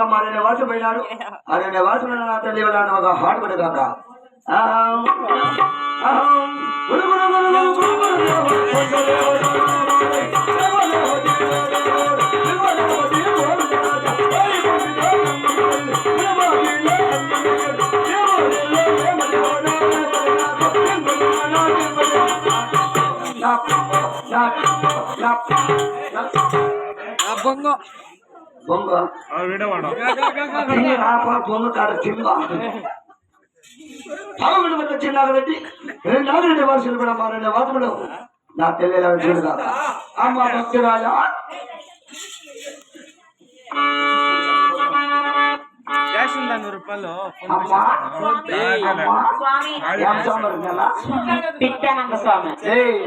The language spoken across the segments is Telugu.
మారనే వాసు పోయినాడు అనే వాసు నా తల్లి ఒక హాట్ పడు కాక బొంగ బొంగ బొంగ కాదు చిన్న పదకొండు చిన్నగట్టి నాలుగు వాసులు కూడా మారనే వాసుడు నా తెల్లేలా చూడగా అమ్మ భక్తురాజా నిత్యానంద స్వామి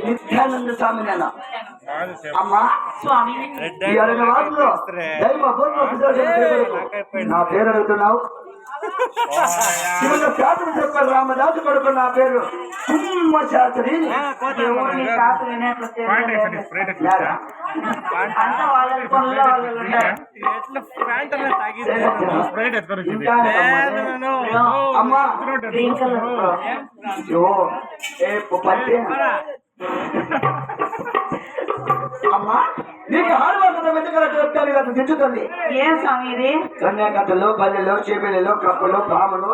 నిత్యానంద స్వామి నేను అమ్మా స్వామి నా పేరు అడుగుతున్నావు శాస్త్రి చెప్పారు రామదాసు కొడుకు నా పేరు కుమ్మ శాస్త్రి అమ్మా అమ్మా నీకు హార్వాసంతో వెంటనే చెప్తాను కదా దించుతుంది ఏం స్వామి ఇది కన్యాకథలు బల్లెలు చేపలు కప్పలు పాములు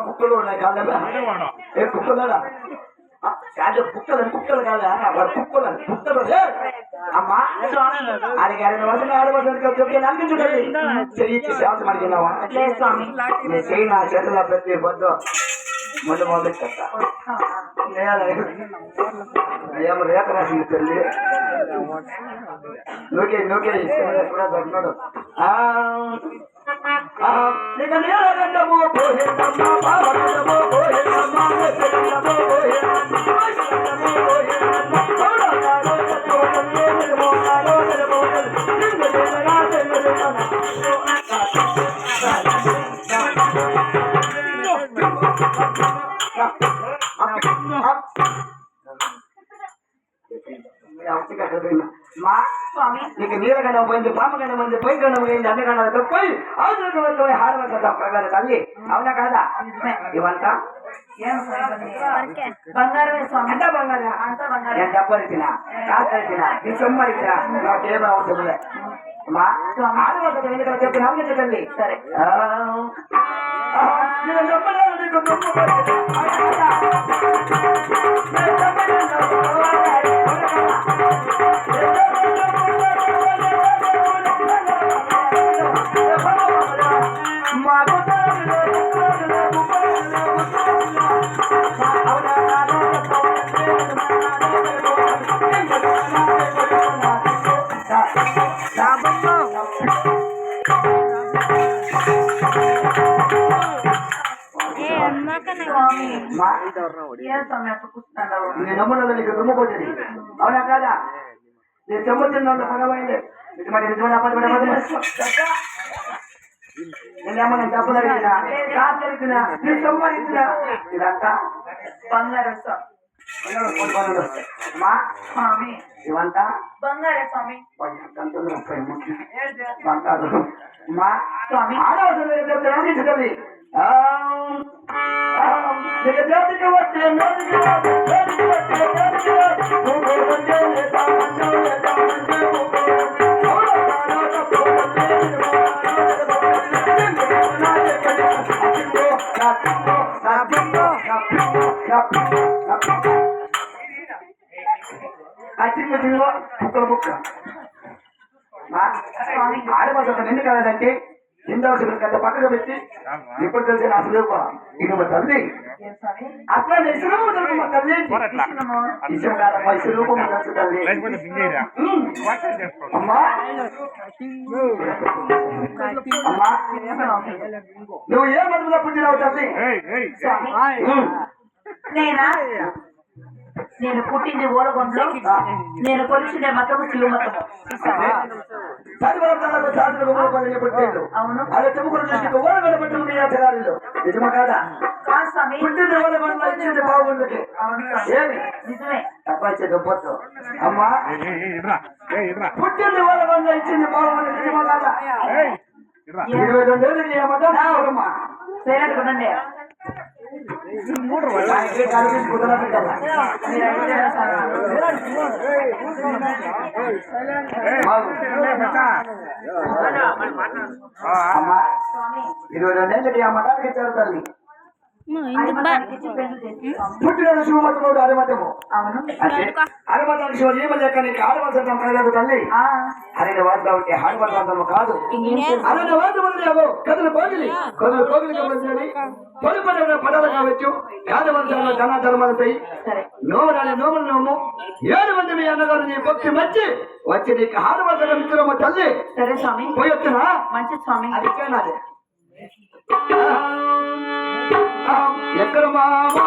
కుక్కలు ఉన్నాయి కాదా ఏ కుక్కదా కాదు కుక్కలు కాదా వాడు కుక్కలు అమ్మా అది ఆడవలసిన చెప్తే అనిపించుంటుంది చెయ్యి శాంతి అడిగినావా నేను చెయ్యి నా చేతుల్లో ప్రతి పొద్దు మొదలు మొదలు చెప్తా ఏమో రేఖ రాసింది తల్లి నూకే కూడా దొరికినాడు నీకు నీళ్ళ గండం పోయింది పాప గండం పోయింది పొయ్యి గండం పోయింది అన్ని గండం పోయి అవసరం హారవద్ద తల్లి అవునా కాదా ఇవంతా బంగారమే స్వామి అంతా బంగారా నేను డబ్బరికినా కాసరికినా నీ సొమ్మరికినా నాకేమీ అవసరం లే అమ్మా హారవద్ద ఎందుకంటే చెప్పి నమ్మకండి సరే నేను నమ్మున్నది నీకు దుమ్ముకొచ్చింది అవునా కాదా నేను చెమ్ముతున్నా పదమైంది నేనేమన్నా చెప్పదలిగినా కాదలిగినా నీ సొమ్మరిగినా ఇదంతా బంగారం స్వామి ఇవంతా బంగారే స్వామి బంగారు మా స్వామి ఆడవసరం జాతికి వచ్చే కుక్కల బుక్క ఆడవసరం ఎందుకు కలదంటే హిందవసరం గంట పక్కన పెట్టి ఇప్పుడు తెలిసిన అసలు ఇది తల్లి అట్లా మా తల్లి ఇష్టం కాదమ్మా ఇసురూపం తల్లి అమ్మా అమ్మా నువ్వు ఏ మధులో పుట్టినావు తల్లి నేనా నేను పుట్టింది ఓలగొండలో నేను కొలిసిన మతము శివమతము అవును అదే చెప్పుకుని చూసి ఓలగొండ పట్టణం నిజమా కాదా పుట్టింది ఓలగొండలో ఇచ్చింది బాగుండకి ఏమి నిజమే తప్ప గొప్పతో అమ్మా పుట్టింది ఓలగొండ బలవంతంగా ఇచ్చింది పోవడం నిజమో కాదా? 22 ఏళ్ళకి ఏమంటా ఎవరమ్మా సైలెంట్ ఉండండి. అమ్మా 22 ఏళ్ళకి ఆ మఠానికి ఇచ్చారు తల్లి. పుట్టిన శివమతముడు అరిమతము. అవును. అంటే అరిమతం శివ ఏమలేక నీకు ఆడవలసిన కలగదు తల్లి. అరే వార్త ఉంటే ఆడవలసము కాదు. అరే వార్తలు కథలు పోగిలి కథలు పోగిలిగా వచ్చినది పొలిపడిన పదాలు కావచ్చు. ఆడవలసిన ధన ధర్మాలపై నోమరాలి నోములు నోము 7 మంది మీ అన్నగారు నీ భక్తి మంచి వచ్చి నీకు ఆడవలసిన మిత్రమ్మ తల్లి. సరే స్వామి. పోయొచ్చునా? మంచి స్వామి. అది నాది ఎక్కడ మామా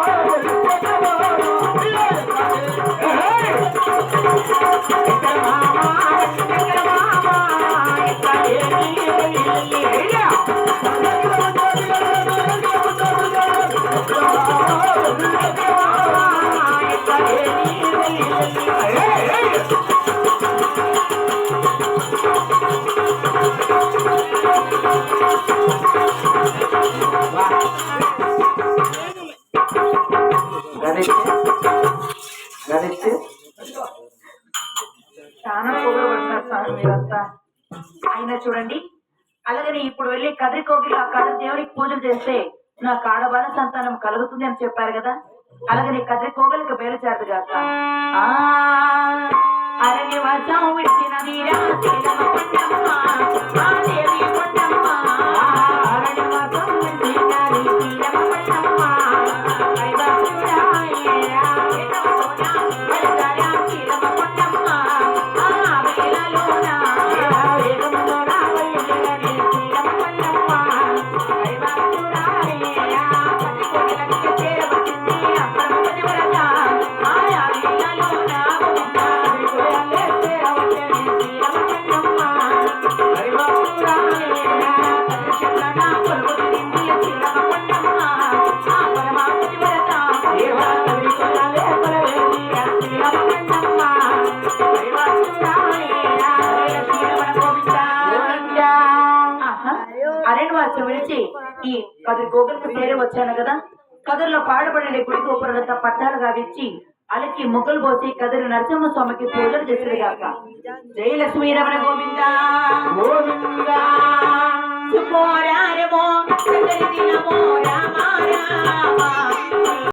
చాలా పొగరు పడుతున్నారు స్వామి మీరంతా. అయినా చూడండి, అలాగని ఇప్పుడు వెళ్ళి కదిరి కోగిలి ఆ కదిరి దేవునికి పూజలు చేస్తే నాకు ఆడబాల సంతానం కలుగుతుంది అని చెప్పారు కదా. అలాగని కదిరి కోగిలికి బయలుచేరదు కాక అరణ్య వర్షం విడిచిన వీరా విడిచి ఈ కదిరి గోగులకు చేరి వచ్చాను కదా. కదిరిలో పాడుబడిన గుడి గోపురాలతో పట్టాలు గావిచ్చి అలకి ముగ్గులు పోసి కదిరి నరసింహ స్వామికి పూజలు చేసేది కాక. జై లక్ష్మీ రమణ గోవింద గోవింద.